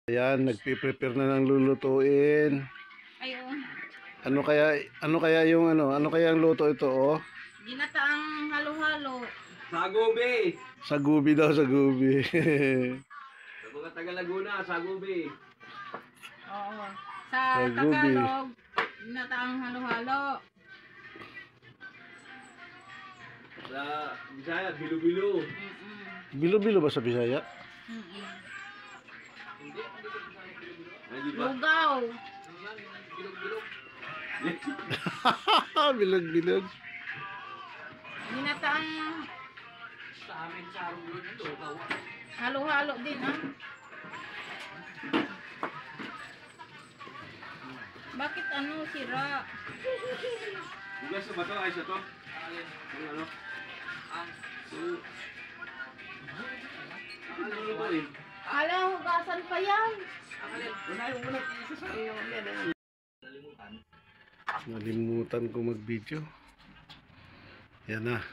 Ayan, nagpi-prepare na ng lulutuin. Ayun. Ano kaya yung ano kaya ang luto ito, oh? Ginataang halo-halo. Sagubi! Sagubi daw, sagubi. Sa mga taga Laguna, sagubi. Oo. Sa Sagubi. Tagalog, ginataang halo-halo. Sa Bisaya, bilo-bilo. Bilo-bilo ba sa Bisaya? Ay, di ba? Lugaw. Bilog-bilog. Bilog-bilog. Ginataang Sa amin, sa Arulod, lugaw. halo-halo din, ah. Bakit ano, sira? Bugas na ba ito? Ayos na ito? Ano? Ano lutuin? Hala, hugasan pa yan. Wala yung muna. Isa sa iyo. Nalimutan ko mag-video. Yan na.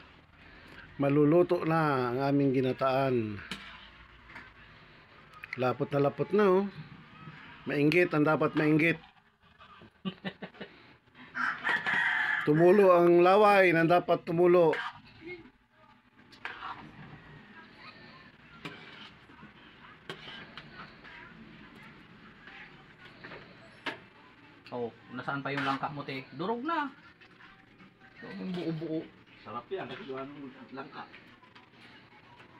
Maluluto na ang aming ginataan. Lapot na, oh. Mainggit, ang dapat mainggit. Tumulo ang laway, ang dapat tumulo. Oh, nasaan pa yung langka mo, te? Durog na. So, yung buo-buo. Sarap yan. Kasi gawa ng langka.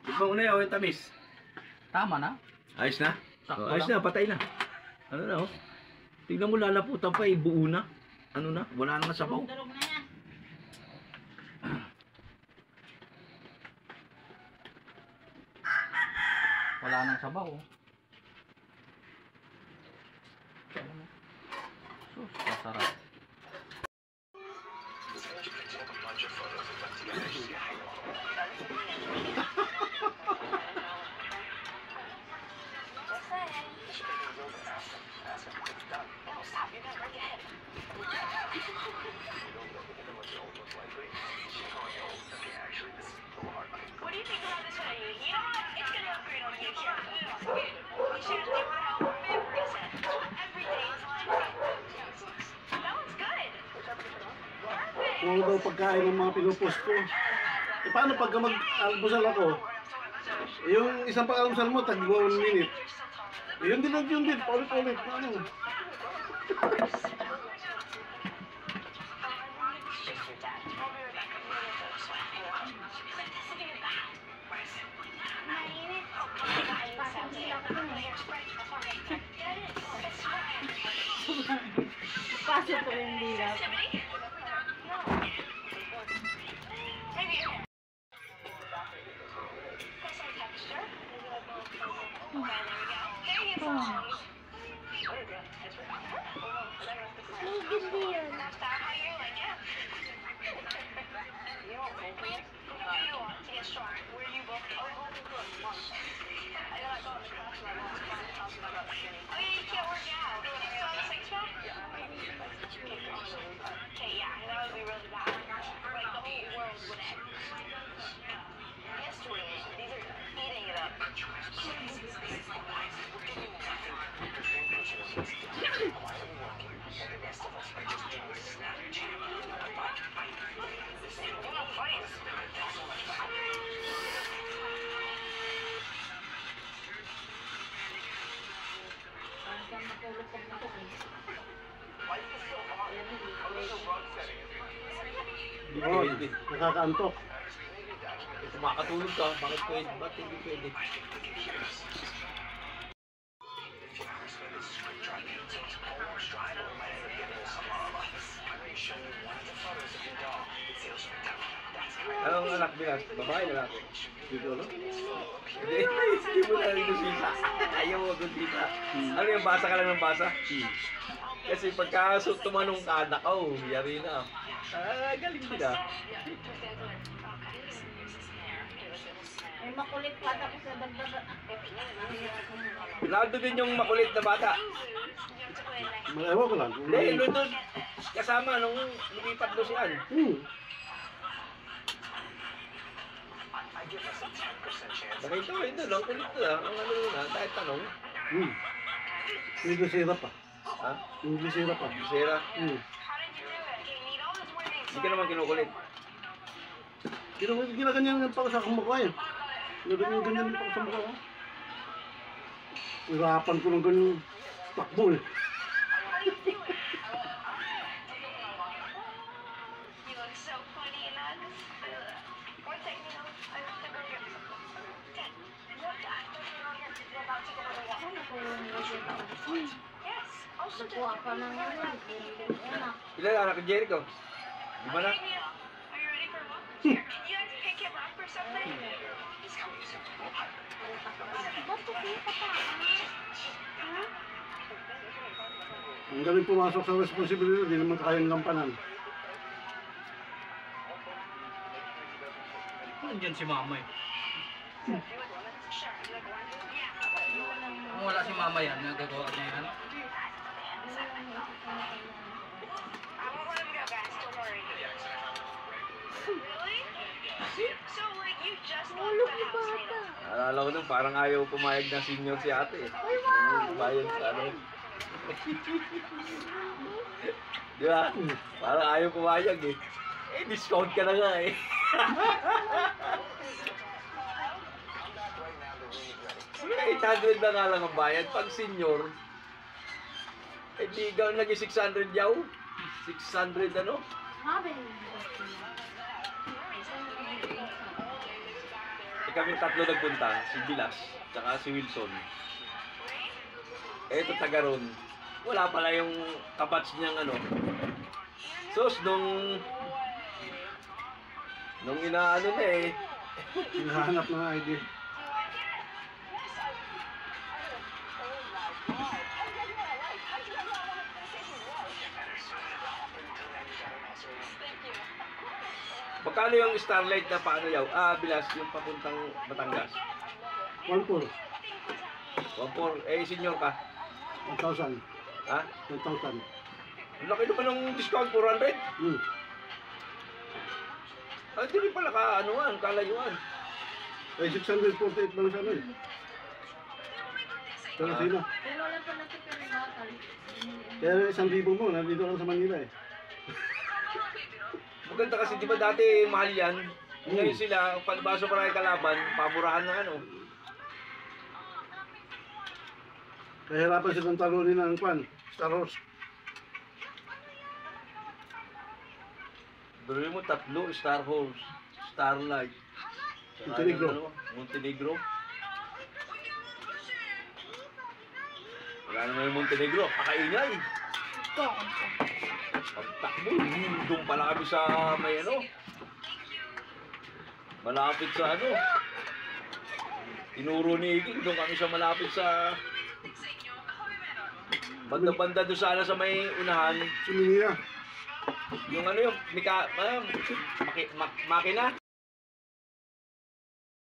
Ibang una yun, yung tamis. Tama na. Ayos na? Sakto Ayos lang. na, patay na. Ano na, oh. Tignan mo, lalaputan pa, buo na. Ano na? Wala na nga sabaw. Durog na yan. Wala nang sabaw. Oh. Alam mo? Sus, masarap. What do you think about this one? You know what? It's gonna upgrade on you. You should do reset. Everything is like that one's good. Perfect. Kung daw pagkain ng mga pinupost ko. E paano pagka mag-almusal ako? Yung isang pag-almusal mo, tag 1 minute. Yun din, paulit-ulit. Ano? Pasok ko yung dilap. Okay, yeah, that would be really bad. Like, the whole world would end. Yes, these are eating it up. Oh, nakakaantok. Kung makatulog ka, bakit pwede? Ba't hindi pwede? Anong anak niya? Babae, lalaki? Dito, no? Hindi mo na rin sisa. Ayaw mo kung sisa. Ano yung basa ka lang ng basa? Kasi pagka tumanong ka, nakaw, yari na. Galing din ah. May makulit pa tapos sa dagdag. Nando din yung makulit na bata. Ewan ko lang. Hindi, doon kasama nung lumipat doon si Ann. Nakita ko ito, ang kulit na, ang ano na, kahit tanong. Hindi ko sirap pa. Ha? Hindi ko sirap pa. Sira? Hmm. Hindi ka naman kinukulit. Ginaganyan pa sa kumukha eh. Ginaganyan pa sa mukha ko. Hirapan ko ng ganyan takbo eh. You look so funny in that. One second, you know, I have to go get Dad, what the? You're about to go to the Ano po yung music? Yes, I'll show Nakuha ka ng ano. Anak. Ilan anak ni Jericho? Di ba na? Are you ready for what? Can you guys pick him up or something? He's coming soon. Ba't tuloy ka pa? Ha? Ang galing pumasok sa responsibilidad, di naman kayang gampanan. Nandiyan si mama eh. Kung wala si mama yan, nagagawa niya yan. I won't let him go, guys. Don't worry. Really? So, like, you just left Ulog the ni house, bata. Naalala ko nun, parang ayaw pumayag na senior si ate eh. Ay, wow! Bayan sa ano. Di ba? Parang ayaw pumayag eh. Eh, discount ka na nga eh. Eh, 800 na nga lang ang bayad. Pag senior, eh di ikaw naging 600 yaw. 600 ano? Habe. Eh, kami tatlo nagpunta. Si Bilas, tsaka si Wilson. Eh, ito taga ron. Wala pala yung kapats niyang ano. Sos, nung inaano na eh. Hinahanap ng ID. Magkano yung Starlight na paano yaw? Bilas, yung papuntang Batangas. 1,400. 1,400. Eh, senior ka. 1,000. Ha? 1,000. Ang laki naman ng discount, 400. Hmm. Ay, hindi pala ka, anuan, kalayuan. Eh, 648 lang sa ano eh. Pero sino? Pero wala pa natipid ng bata. Kaya 1,000 mo, nandito lang sa Manila eh. Maganda kasi, di ba dati mahal yan? Ngayon sila, palbaso pa rin kalaban, pamurahan na ano. Kahirapan silang talunin ng kwan, Star Wars. Dali mo, tatlo, Star Horse, Starlight. Saka Montenegro. yung ano, Montenegro. Wala naman yung Montenegro, pakaingay. Pagtakbo, doon pala kami sa may ano. Malapit sa ano. Tinuro ni Iging, doon kami sa malapit sa banda-banda doon sana sa may unahan. Suminia. Yung ano yung makina.